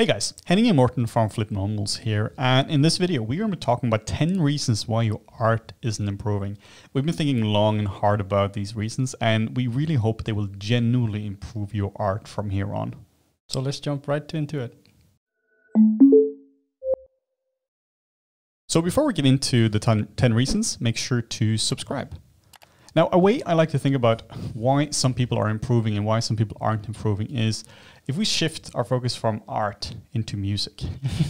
Hey guys, Henning and Morten from Flip Normals here, and in this video we are going to be talking about 10 reasons why your art isn't improving. We've been thinking long and hard about these reasons, and we really hope they will genuinely improve your art from here on. So let's jump right into it. So before we get into the 10 reasons, make sure to subscribe. Now, a way I like to think about why some people are improving and why some people aren't improving is if we shift our focus from art into music.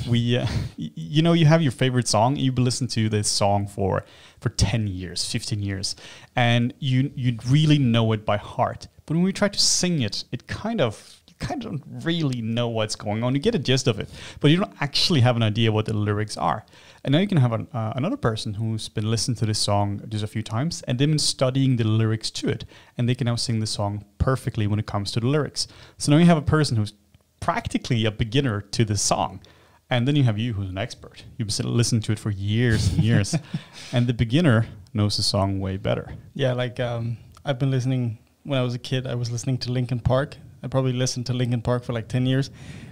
You have your favorite song, you've listened to this song for 10 years, 15 years, and you'd really know it by heart. But when we try to sing it, you kind of don't really know what's going on. You get a gist of it, but you don't actually have an idea what the lyrics are. And now you can have another person who's been listening to this song just a few times and they've been studying the lyrics to it, and they can now sing the song perfectly when it comes to the lyrics. So now you have a person who's practically a beginner to the song. And then you have you who's an expert. You've been listening to it for years and years. And the beginner knows the song way better. Yeah, I've been listening, when I was a kid, I was listening to Linkin Park. I probably listened to Linkin Park for like 10 years.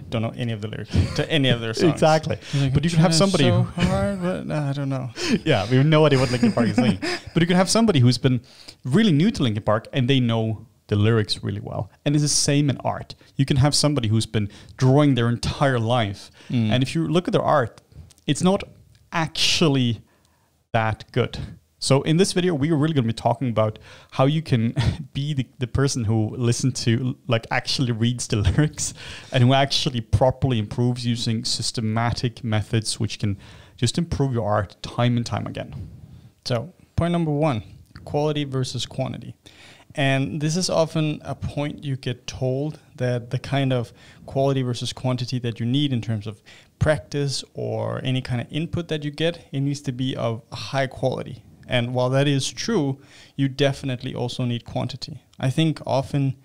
Don't know any of the lyrics to any of their songs. Exactly. But you can have somebody so hard, but I don't know. Yeah, we have no idea what Linkin Park is saying. But you can have somebody who's been really new to Linkin Park and they know the lyrics really well. And it's the same in art. You can have somebody who's been drawing their entire life. And if you look at their art, it's not actually that good. So in this video, we are really going to be talking about how you can be the person who listens to, actually reads the lyrics and who actually properly improves using systematic methods which can just improve your art time and time again. So point number one, quality versus quantity. And this is often a point you get told that the kind of quality versus quantity that you need in terms of practice or any kind of input that you get, it needs to be of high quality. And while that is true, you definitely also need quantity. I think often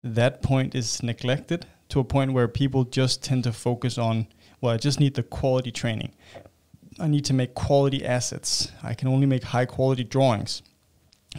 that point is neglected to a point where people just tend to focus on, well, I just need the quality training. I need to make quality assets. I can only make high quality drawings.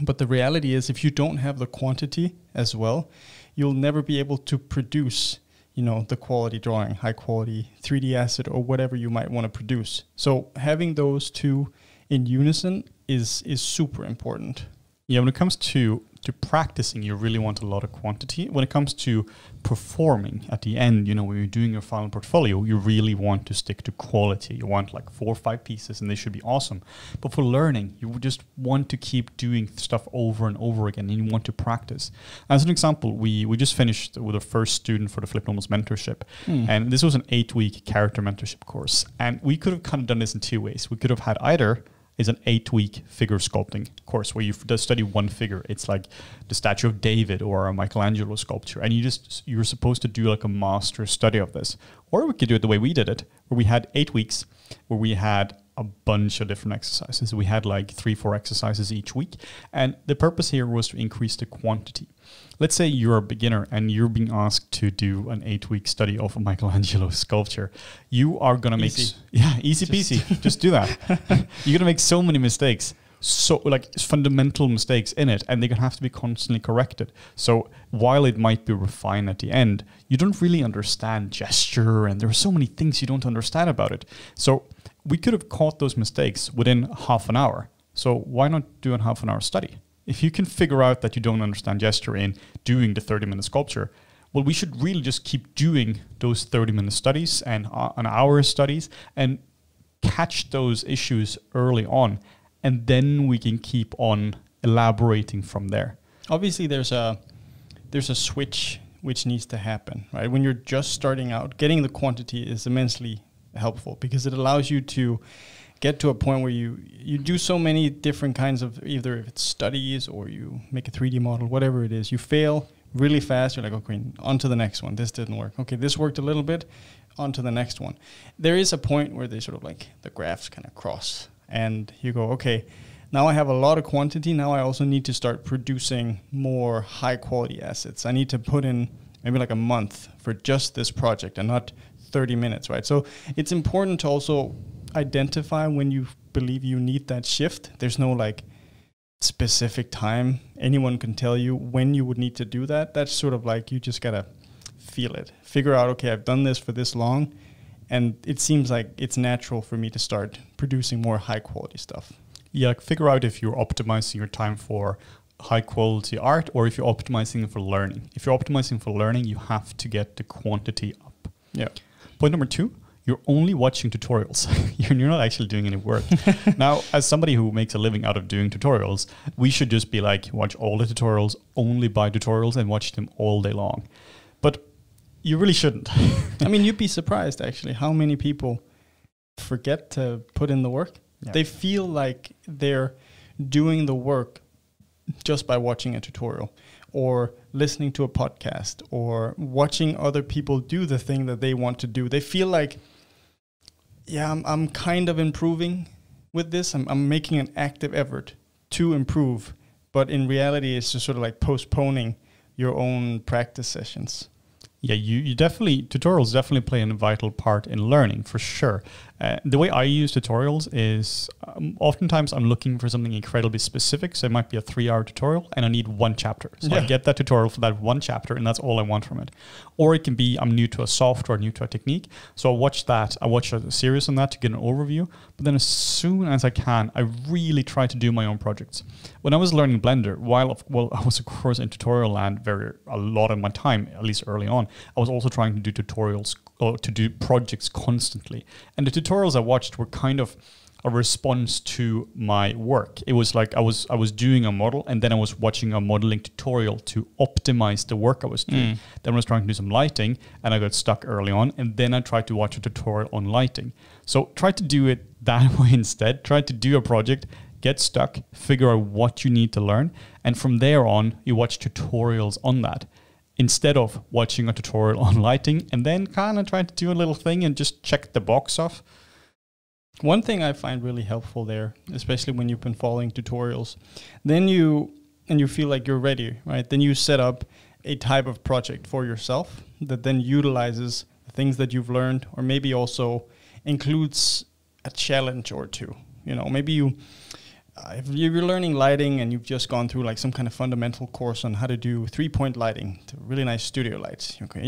But the reality is if you don't have the quantity as well, you'll never be able to produce, the quality drawing, high quality 3D asset or whatever you might want to produce. So having those two in unison is super important. Yeah, when it comes to practicing, you really want a lot of quantity. When it comes to performing at the end, when you're doing your final portfolio, you really want to stick to quality. You want like 4 or 5 pieces and they should be awesome. But for learning, you just want to keep doing stuff over and over again, and you want to practice. As an example, we just finished with our first student for the Flip Normals mentorship. And this was an 8-week character mentorship course. And we could have kind of done this in 2 ways. We could have had either is an 8-week figure sculpting course where you study one figure. It's like the statue of David or a Michelangelo sculpture, and you're supposed to do like a master study of this. Or we could do it the way we did it, where we had 8 weeks, where we had a bunch of different exercises. We had like 3-4 exercises each week, and the purpose here was to increase the quantity. Let's say you're a beginner and you're being asked to do an 8-week study of a Michelangelo sculpture. You are going to make... easy peasy. Just do that. You're going to make so many mistakes, fundamental mistakes in it, and they're going to have to be constantly corrected. So while it might be refined at the end, you don't really understand gesture, and there are so many things you don't understand about it. So we could have caught those mistakes within half an hour. So why not do a half an hour study? If you can figure out that you don't understand gesture in doing the 30-minute sculpture, well, we should really just keep doing those 30-minute studies and an hour studies and catch those issues early on. And then we can keep on elaborating from there. Obviously, there's a switch which needs to happen, right? When you're just starting out, getting the quantity is immensely helpful because it allows you to get to a point where you do so many different kinds of, either if it's studies or you make a 3D model, whatever it is, you fail really fast. You're like, okay, on to the next one. This didn't work. Okay, this worked a little bit, on to the next one. There is a point where they sort of like the graphs kind of cross and you go, okay, now I have a lot of quantity. Now I also need to start producing more high quality assets. I need to put in maybe like a month for just this project and not 30 minutes, right? So it's important to also identify when you believe you need that shift. There's no like specific time anyone can tell you when you would need to do that. That's sort of like you just gotta feel it. Figure out, okay, I've done this for this long, and it seems like it's natural for me to start producing more high quality stuff. Yeah, like figure out if you're optimizing your time for high quality art or if you're optimizing for learning. If you're optimizing for learning, you have to get the quantity up. Yeah. Point number 2, you're only watching tutorials. You're not actually doing any work. Now, as somebody who makes a living out of doing tutorials, we should just be like, watch all the tutorials, only buy tutorials and watch them all day long. But you really shouldn't. I mean, you'd be surprised actually how many people forget to put in the work. Yeah. They feel like they're doing the work just by watching a tutorial or listening to a podcast or watching other people do the thing that they want to do. They feel like, yeah, I'm kind of improving with this. I'm making an active effort to improve. But in reality, it's just sort of like postponing your own practice sessions. Yeah, you definitely, tutorials definitely play a vital part in learning, for sure. The way I use tutorials is oftentimes I'm looking for something incredibly specific. So it might be a 3-hour tutorial and I need 1 chapter. So I get that tutorial for that 1 chapter and that's all I want from it. Or it can be I'm new to a software, new to a technique. So I watch that. I watch a series on that to get an overview. But then as soon as I can, I really try to do my own projects. When I was learning Blender, I was of course in tutorial land a lot of my time, at least early on. I was also trying to do tutorials or to do projects constantly. And the tutorials I watched were kind of a response to my work. It was like I was doing a model and then I was watching a modeling tutorial to optimize the work I was doing. Then I was trying to do some lighting and I got stuck early on, and then I tried to watch a tutorial on lighting. So try to do it that way instead. Try to do a project, get stuck, figure out what you need to learn, and from there on you watch tutorials on that, instead of watching a tutorial on lighting and then kind of trying to do a little thing and just check the box off. One thing I find really helpful there, especially when you've been following tutorials, then you feel like you're ready, right? Then you set up a type of project for yourself that then utilizes the things that you've learned, or maybe also includes a challenge or two. You know, maybe if you're learning lighting and you've just gone through like some kind of fundamental course on how to do 3-point lighting, to really nice studio lights. Okay,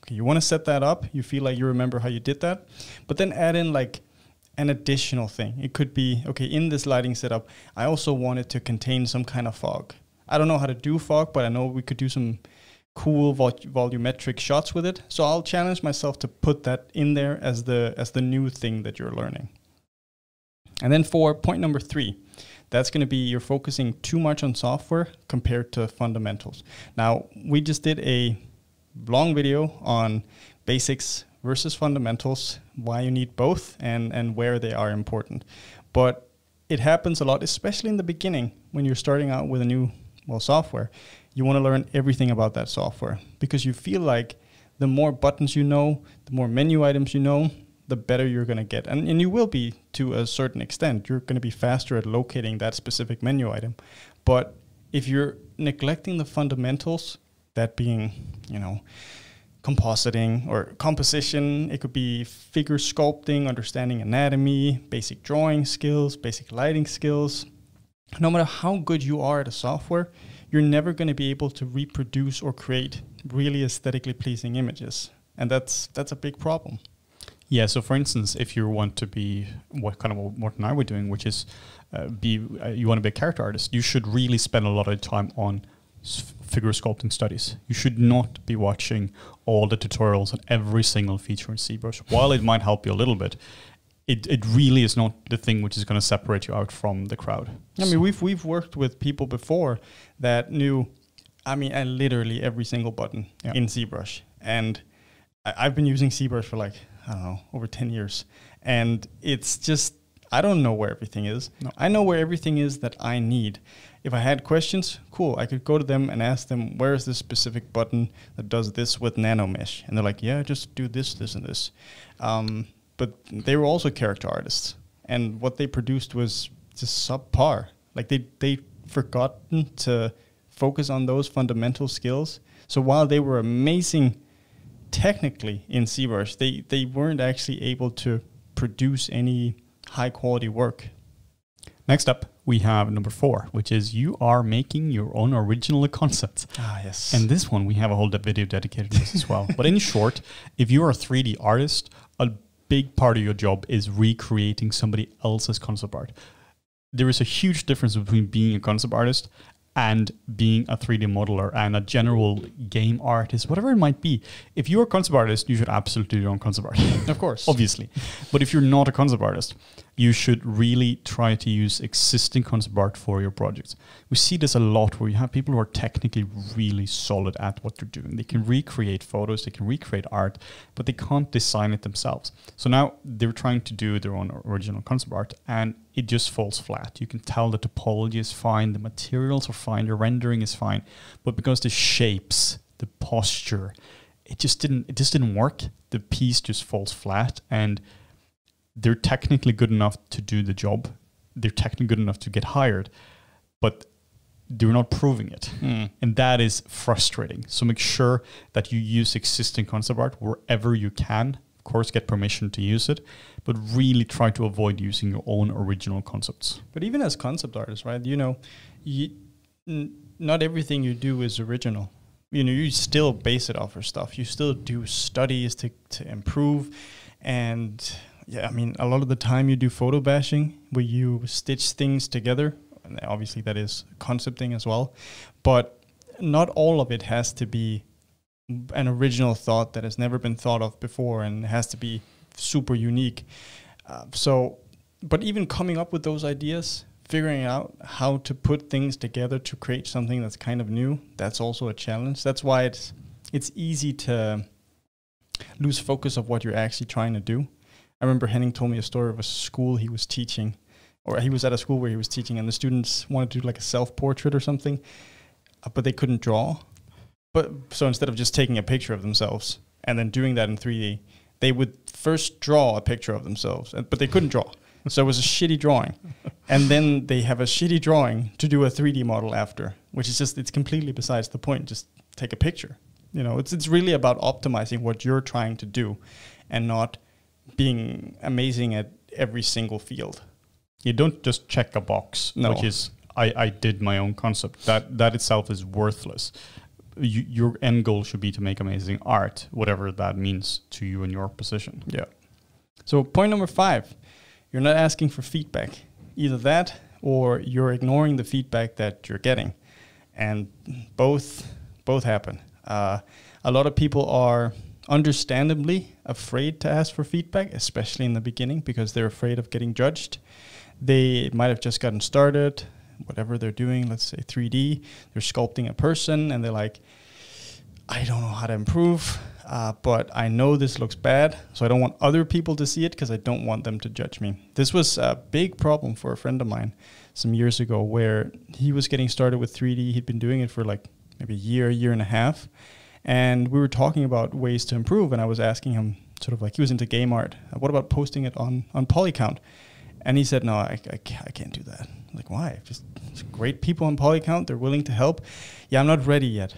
you want to set that up. You feel like you remember how you did that, but then add in like an additional thing. It could be, okay, in this lighting setup, I also want it to contain some kind of fog. I don't know how to do fog, but I know we could do some cool volumetric shots with it. So I'll challenge myself to put that in there as the new thing that you're learning. And then for point number 3, that's going to be you're focusing too much on software compared to fundamentals. Now, we just did a long video on basics versus fundamentals, why you need both and where they are important. But it happens a lot, especially in the beginning when you're starting out with a new software. You want to learn everything about that software because you feel like the more buttons you know, the more menu items you know, the better you're going to get. And you will be to a certain extent. You're going to be faster at locating that specific menu item. But if you're neglecting the fundamentals, that being, compositing or composition, it could be figure sculpting, understanding anatomy, basic drawing skills, basic lighting skills. No matter how good you are at a software, you're never going to be able to reproduce or create really aesthetically pleasing images. And that's a big problem. Yeah, so for instance, if you want to be what Morten and I were doing, which is you want to be a character artist, you should really spend a lot of time on figure sculpting studies. You should not be watching all the tutorials on every single feature in ZBrush. While it might help you a little bit, it really is not the thing which is going to separate you out from the crowd. I mean, we've worked with people before that knew, literally every single button in ZBrush. And I've been using ZBrush for over 10 years. And it's just, I don't know where everything is. No. I know where everything is that I need. If I had questions, cool, I could go to them and ask them, where is this specific button that does this with nano mesh? And they're like, yeah, just do this, this, and this. But they were also character artists. And what they produced was just subpar. Like they forgotten to focus on those fundamental skills. So while they were amazing technically in ZBrush, they weren't actually able to produce any high quality work. Next up, we have number 4, which is you are making your own original concept. Ah, yes. And this one, we have a whole video dedicated to this as well. But in short, if you're a 3D artist, a big part of your job is recreating somebody else's concept art. There is a huge difference between being a concept artist and being a 3D modeler and a general game artist, whatever it might be. If you're a concept artist, you should absolutely do your own concept art. Of course. Obviously. But if you're not a concept artist, you should really try to use existing concept art for your projects. We see this a lot where you have people who are technically really solid at what they're doing. They can recreate photos, they can recreate art, but they can't design it themselves. So now they're trying to do their own original concept art, and it just falls flat. You can tell the topology is fine, the materials are fine, the rendering is fine, but because the shapes, the posture, it just didn't work. The piece just falls flat, and they're technically good enough to do the job. They're technically good enough to get hired, but they're not proving it. And that is frustrating. So make sure that you use existing concept art wherever you can. Of course, get permission to use it, but really try to avoid using your own original concepts. But even as concept artists, right, not everything you do is original. You still base it off of stuff. You still do studies to improve. And yeah, I mean, a lot of the time you do photo bashing where you stitch things together. And obviously that is concepting as well. But not all of it has to be an original thought that has never been thought of before, and it has to be super unique. But even coming up with those ideas, figuring out how to put things together to create something that's kind of new, that's also a challenge. That's why it's easy to lose focus of what you're actually trying to do. I remember Henning told me a story of a school he was teaching, or he was at a school where he was teaching, and the students wanted to do like a self-portrait or something, but they couldn't draw. So instead of just taking a picture of themselves and then doing that in 3D, they would first draw a picture of themselves, but they couldn't draw. So it was a shitty drawing. And then they have a shitty drawing to do a 3D model after, which is just, it's completely besides the point. Just take a picture. It's really about optimizing what you're trying to do and not being amazing at every single field. You don't just check a box, No. which is, I did my own concept. That itself is worthless. Your end goal should be to make amazing art, whatever that means to you in your position. Yeah. So point number 5, you're not asking for feedback. Either that or you're ignoring the feedback that you're getting. And both happen. A lot of people are understandably afraid to ask for feedback, especially in the beginning, because they're afraid of getting judged. They might have just gotten started, whatever they're doing, let's say 3D, they're sculpting a person, and they're like, I don't know how to improve, but I know this looks bad, so I don't want other people to see it because I don't want them to judge me. This was a big problem for a friend of mine some years ago, where he was getting started with 3D. He'd been doing it for like maybe a year and a half, and we were talking about ways to improve, and I was asking him, sort of like, he was into game art, what about posting it on Polycount? And he said, no, I can't do that. I'm like, why? Just great people on Polycount, they're willing to help. Yeah, I'm not ready yet.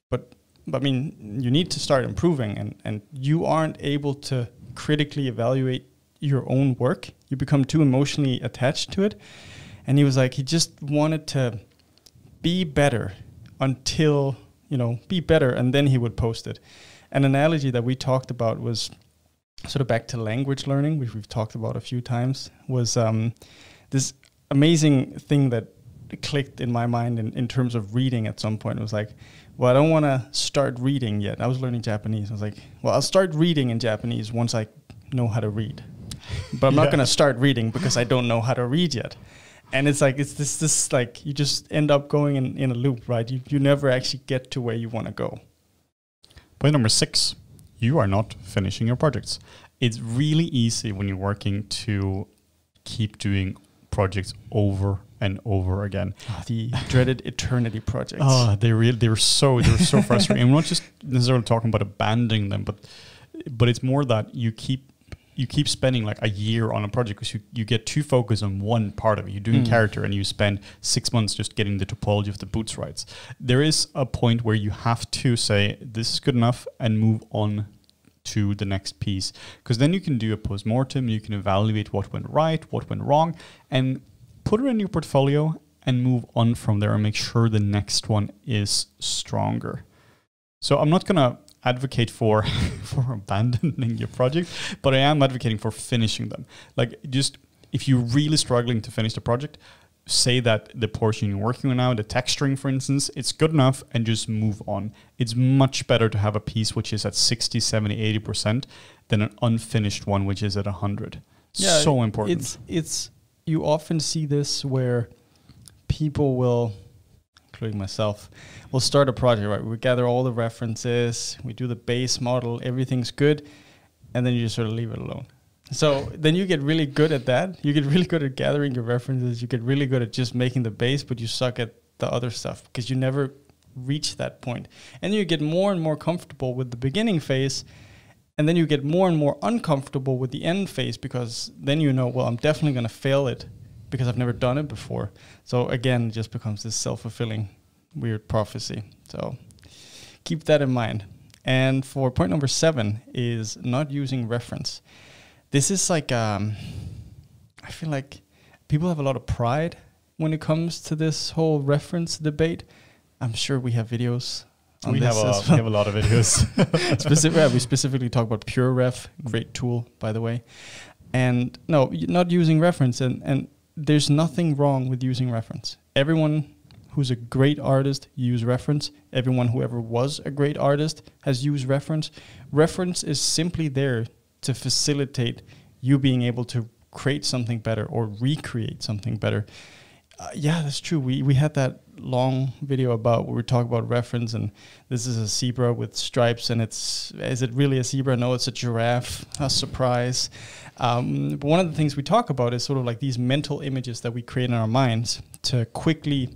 But I mean, you need to start improving, and you aren't able to critically evaluate your own work. You become too emotionally attached to it. And he was like, he just wanted to be better until, be better, and then he would post it. An analogy that we talked about was sort of back to language learning, which we've talked about a few times, was this amazing thing that clicked in my mind in terms of reading at some point. It was like, well, I don't want to start reading yet. I was learning Japanese. I was like, well, I'll start reading in Japanese once I know how to read. But I'm not going to start reading because I don't know how to read yet. And it's like, it's this like, you just end up going in a loop, right? You never actually get to where you want to go. Point number 6, you are not finishing your projects. It's really easy when you're working to keep doing projects over and over again. The dreaded eternity projects. Oh, they were so frustrating. I'm not just necessarily talking about abandoning them, but it's more that you keep spending like a year on a project because you get too focused on one part of it. You're doing character and you spend 6 months just getting the topology of the boots right. There is a point where you have to say, this is good enough, and move on to the next piece. Because then you can do a post-mortem, you can evaluate what went right, what went wrong, and put it in your portfolio and move on from there and make sure the next one is stronger. So I'm not going to advocate for abandoning your project, but I am advocating for finishing them. Like, just if you're really struggling to finish the project, say that the portion you're working on now, the texturing, for instance, it's good enough, and just move on. It's much better to have a piece which is at 60, 70, 80% than an unfinished one which is at 100. Yeah, so important. It's you often see this where people will, including myself, will start a project, right? We gather all the references, we do the base model, everything's good, and then you just sort of leave it alone. So then you get really good at that. You get really good at gathering your references. You get really good at just making the base, but you suck at the other stuff because you never reach that point. And you get more and more comfortable with the beginning phase, and then you get more and more uncomfortable with the end phase because then you know, well, I'm definitely going to fail it because I've never done it before. So again, it just becomes this self-fulfilling weird prophecy. So keep that in mind. And for point number 7 is not using reference. This is like, I feel like people have a lot of pride when it comes to this whole reference debate. I'm sure we have videos on we this have a lot of videos. We specifically talk about PureRef, great tool, by the way. And no, not using reference. And there's nothing wrong with using reference. Everyone who's a great artist use reference. Everyone who ever was a great artist has used reference. Reference is simply there to facilitate you being able to create something better or recreate something better. Yeah, that's true. We had that long video about where we talk about reference, and this is a zebra with stripes, and is it really a zebra? No, it's a giraffe. A surprise. But one of the things we talk about is sort of like these mental images that we create in our minds to quickly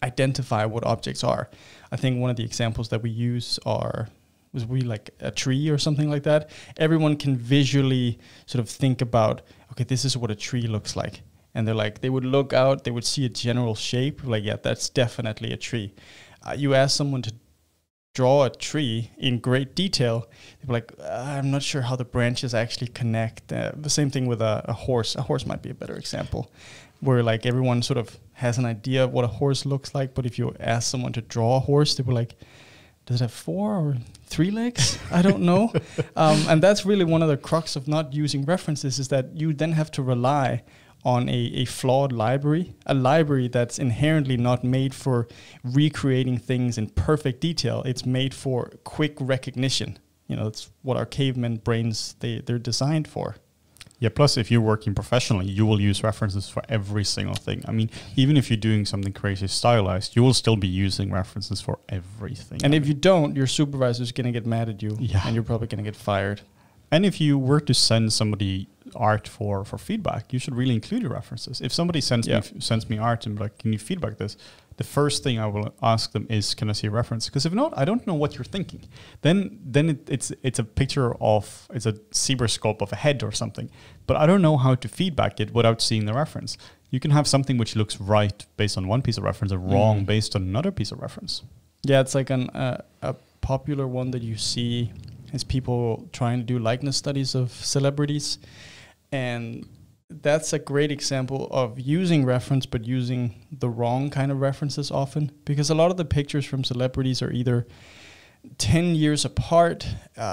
identify what objects are. I think one of the examples that we use was we like a tree or something like that. Everyone can visually sort of think about, okay, this is what a tree looks like. And they would look out, they would see a general shape, like, yeah, that's definitely a tree. You ask someone to draw a tree in great detail, they'd be like, I'm not sure how the branches actually connect. The same thing with a horse. A horse might be a better example, where like everyone sort of has an idea of what a horse looks like, but if you ask someone to draw a horse, they were like, does it have 4 or 3 legs? I don't know. And that's really one of the crux of not using references, is that you then have to rely on a flawed library, a library that's inherently not made for recreating things in perfect detail. It's made for quick recognition. You know, it's what our caveman brains, they're designed for. Yeah, plus if you're working professionally, you will use references for every single thing. I mean, even if you're doing something crazy stylized, you will still be using references for everything. And if you don't, your supervisor's going to get mad at you, and you're probably going to get fired. And if you were to send somebody art for feedback, you should really include your references. If somebody sends me art and like, can you feedback this? The first thing I will ask them is, can I see a reference? Because if not, I don't know what you're thinking. Then it's a picture of, it's a zebra sculpt of a head or something. But I don't know how to feedback it without seeing the reference. You can have something which looks right based on one piece of reference and wrong based on another piece of reference. Yeah, it's like a popular one that you see is people trying to do likeness studies of celebrities. And that's a great example of using reference, but using the wrong kind of references often, because a lot of the pictures from celebrities are either 10 years apart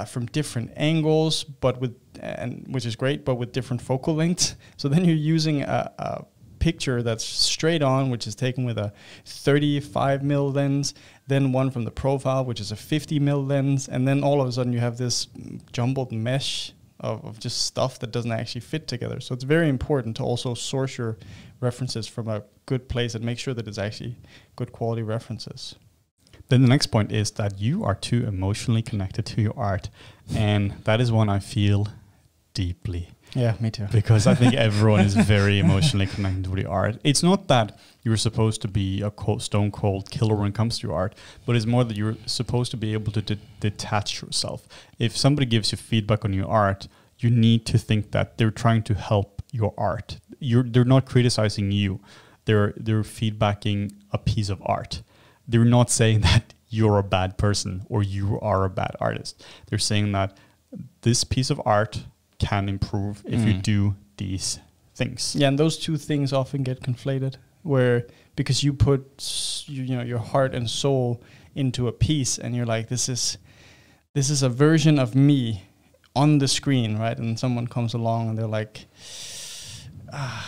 from different angles, which is great, but with different focal lengths. So then you're using a picture that's straight on, which is taken with a 35mm lens, then one from the profile, which is a 50mm lens, and then all of a sudden you have this jumbled mesh of just stuff that doesn't actually fit together. So it's very important to also source your references from a good place and make sure that it's actually good quality references. Then the next point is that you are too emotionally connected to your art. And that is one I feel deeply. Yeah, me too. Because I think everyone is very emotionally connected to the art. It's not that you're supposed to be a stone cold killer when it comes to your art, but it's more that you're supposed to be able to detach yourself. If somebody gives you feedback on your art, you need to think that they're trying to help your art. They're not criticizing you. They're feedbacking a piece of art. They're not saying that you're a bad person or you are a bad artist. They're saying that this piece of art can improve if you do these things. Yeah, and those two things often get conflated, where because you put your heart and soul into a piece, and you're like, this is a version of me on the screen, right? And someone comes along and they're like,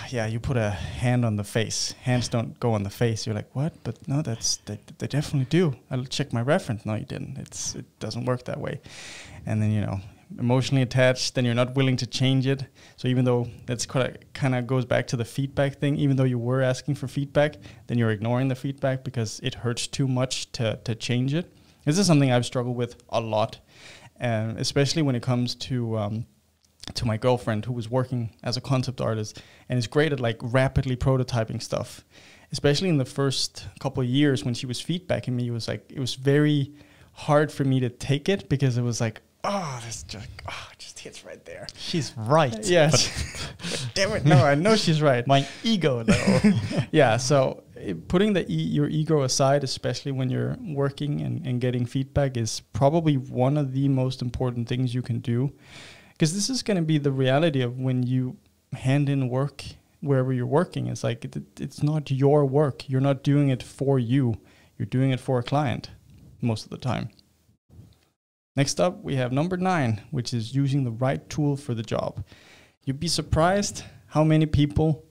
yeah, you put a hand on the face. Hands don't go on the face. You're like, what? But no, they definitely do. I'll check my reference. No, you didn't. It doesn't work that way. And then, emotionally attached, then you're not willing to change it. So even though that's kind of goes back to the feedback thing, even though you were asking for feedback, then you're ignoring the feedback because it hurts too much to change it. This is something I've struggled with a lot, especially when it comes to my girlfriend, who was working as a concept artist and is great at like rapidly prototyping stuff. Especially in the first couple of years when she was feedbacking me, it was very hard for me to take it, because it was like, this just hits right there. She's right. Yes. But damn it, no, I know she's right. My ego, though. Yeah, so putting your ego aside, especially when you're working and getting feedback, is probably one of the most important things you can do. Because this is going to be the reality of when you hand in work wherever you're working. It's like, it's not your work. You're not doing it for you. You're doing it for a client most of the time. Next up, we have number 9, which is using the right tool for the job. You'd be surprised how many people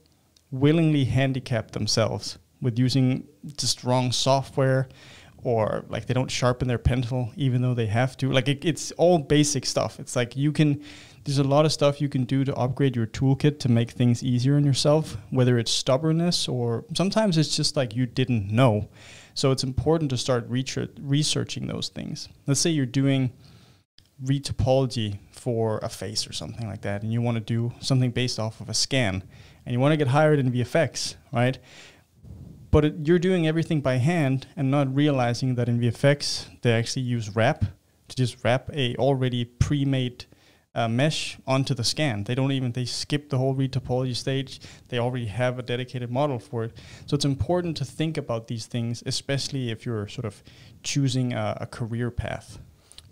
willingly handicap themselves with using just wrong software, or like they don't sharpen their pencil even though they have to. Like it's all basic stuff. It's like there's a lot of stuff you can do to upgrade your toolkit to make things easier on yourself, whether it's stubbornness or sometimes it's just like you didn't know. So it's important to start researching those things. Let's say you're doing retopology for a face or something like that, and you want to do something based off of a scan, and you want to get hired in VFX, right? But you're doing everything by hand and not realizing that in VFX, they actually use wrap to just wrap a already pre-made mesh onto the scan. They skip the whole retopology stage. They already have a dedicated model for it. So it's important to think about these things, especially if you're sort of choosing a career path.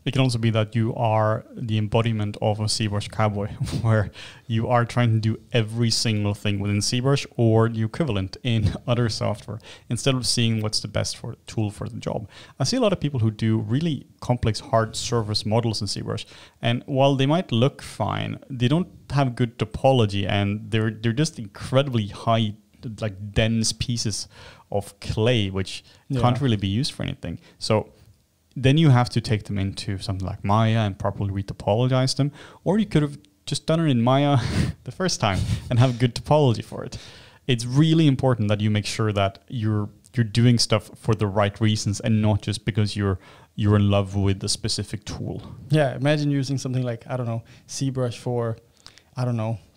It can also be that you are the embodiment of a ZBrush cowboy, where you are trying to do every single thing within ZBrush or the equivalent in other software, instead of seeing what's the best tool for the job. I see a lot of people who do really complex, hard surface models in ZBrush, and while they might look fine, they don't have good topology, and they're just incredibly high, like dense pieces of clay, which can't really be used for anything. So then you have to take them into something like Maya and properly retopologize them. Or you could have just done it in Maya the first time and have good topology for it. It's really important that you make sure that you're doing stuff for the right reasons and not just because you're in love with the specific tool. Yeah, imagine using something like, ZBrush for,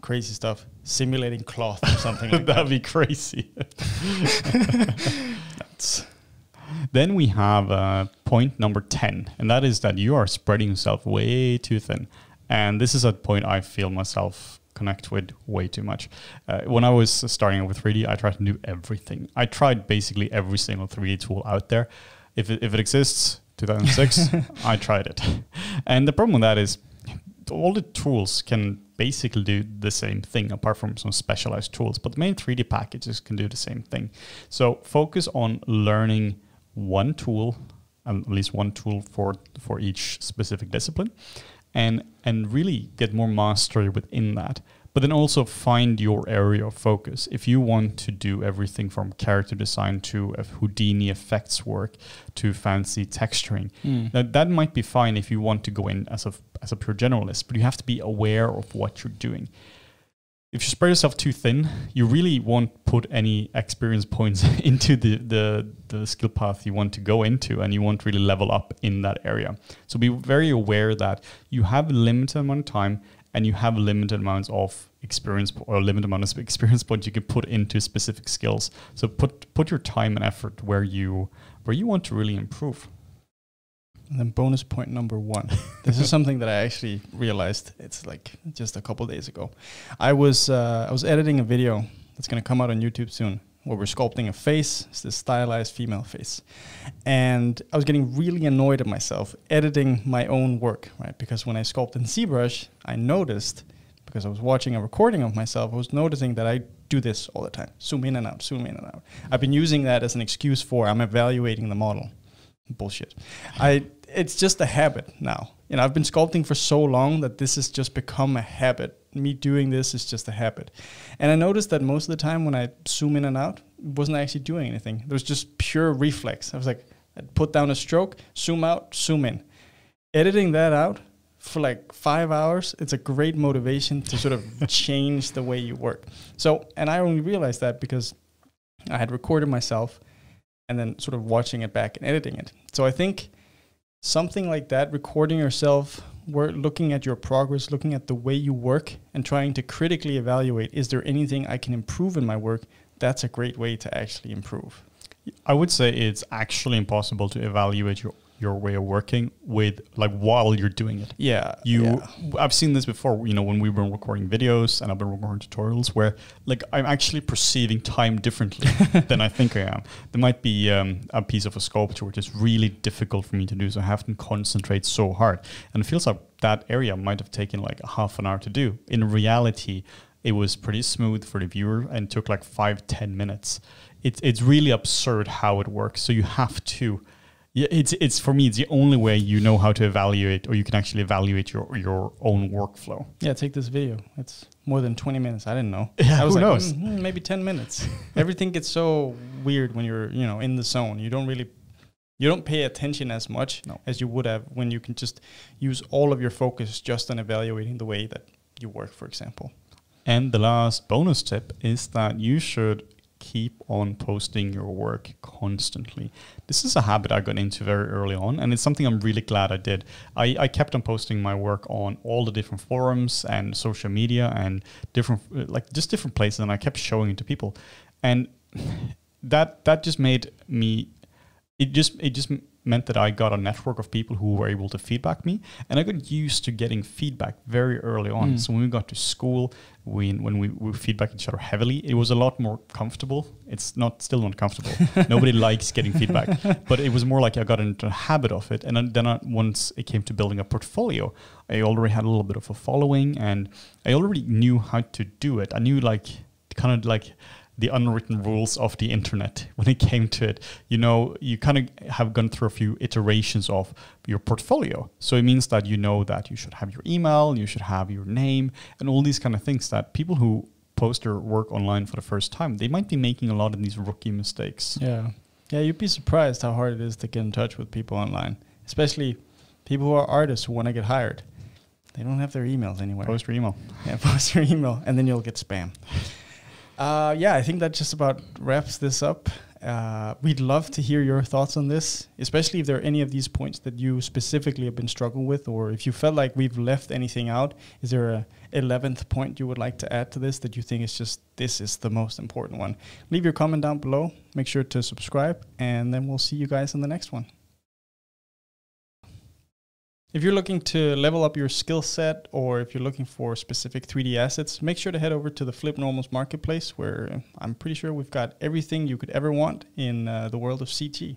crazy stuff, simulating cloth or something like that. That'd be crazy. Then we have point number 10, and that is that you are spreading yourself way too thin. And this is a point I feel myself connect with way too much. When I was starting out with 3D, I tried to do everything. I tried basically every single 3D tool out there. If it exists, 2006, I tried it. And the problem with that is all the tools can basically do the same thing, apart from some specialized tools. But the main 3D packages can do the same thing. So focus on learning one tool, at least one tool for each specific discipline, and really get more mastery within that. But then also find your area of focus. If you want to do everything from character design to Houdini effects work to fancy texturing, that might be fine if you want to go in as a pure generalist, but you have to be aware of what you're doing. If you spread yourself too thin, you really won't put any experience points into the skill path you want to go into, and you won't really level up in that area. So be very aware that you have a limited amount of time and you have limited amounts of experience or limited amount of experience points you can put into specific skills. So put your time and effort where you want to really improve. And then bonus point number 1. This is something that I actually realized. It's like just a couple of days ago. I was editing a video that's going to come out on YouTube soon, where we're sculpting a face. It's this stylized female face. And I was getting really annoyed at myself editing my own work, right? Because when I sculpt in ZBrush, I noticed, because I was watching a recording of myself. I was noticing that I do this all the time. Zoom in and out, zoom in and out. I've been using that as an excuse for I'm evaluating the model. Bullshit. It's just a habit now. You know, I've been sculpting for so long that this has just become a habit. Me doing this is just a habit. And I noticed that most of the time when I zoom in and out, it wasn't actually doing anything. It was just pure reflex. I was like, I'd put down a stroke, zoom out, zoom in. Editing that out for like 5 hours, it's a great motivation to sort of change the way you work. So, and I only realized that because I had recorded myself and then sort of watching it back and editing it. So I think something like that, recording yourself, looking at your progress, looking at the way you work and trying to critically evaluate, is there anything I can improve in my work? That's a great way to actually improve. I would say it's actually impossible to evaluate your way of working with like while you're doing it. Yeah. I've seen this before, you know, when we've been recording videos and I've been recording tutorials where like I'm actually perceiving time differently than I think I am. There might be a piece of a sculpture which is really difficult for me to do, so I have to concentrate so hard. And it feels like that area might have taken like a half an hour to do. In reality, it was pretty smooth for the viewer and took like 5-10 minutes. It's really absurd how it works. So you have to, it's for me, it's the only way you know how to evaluate, or you can actually evaluate your own workflow. Yeah, take this video. It's more than 20 minutes. I didn't know. Yeah, I was who like, knows? Maybe 10 minutes. Everything gets so weird when you're, you know, in the zone. You don't pay attention as much as you would have when you can just use all of your focus just on evaluating the way that you work, for example. And the last bonus tip is that you should keep on posting your work constantly. This is a habit I got into very early on, and it's something I'm really glad I did. I kept on posting my work on all the different forums and social media and different places, and I kept showing it to people. And that just made me, it just meant that I got a network of people who were able to feedback me, and I got used to getting feedback very early on. So when we got to school, when we feedback each other heavily, it was a lot more comfortable. It's still not comfortable. Nobody likes getting feedback, but it was more like I got into a habit of it. And then once it came to building a portfolio, I already had a little bit of a following, and I already knew how to do it. I knew the unwritten rules of the internet when it came to it. You know, you kind of have gone through a few iterations of your portfolio. So it means that you know that you should have your email, you should have your name, and all these kind of things that people who post their work online for the first time, they might be making a lot of these rookie mistakes. Yeah. Yeah, you'd be surprised how hard it is to get in touch with people online, especially people who are artists who want to get hired. They don't have their emails anywhere. Post your email. Yeah, post your email, and then you'll get spam. Yeah, I think that just about wraps this up. We'd love to hear your thoughts on this, especially if there are any of these points that you specifically have been struggling with, or if you felt like we've left anything out. Is there a 11th point you would like to add to this that you think is just, this is the most important one? Leave your comment down below. Make sure to subscribe, and then we'll see you guys in the next one. If you're looking to level up your skill set, or if you're looking for specific 3D assets, make sure to head over to the Flip Normals marketplace, where I'm pretty sure we've got everything you could ever want in the world of CT.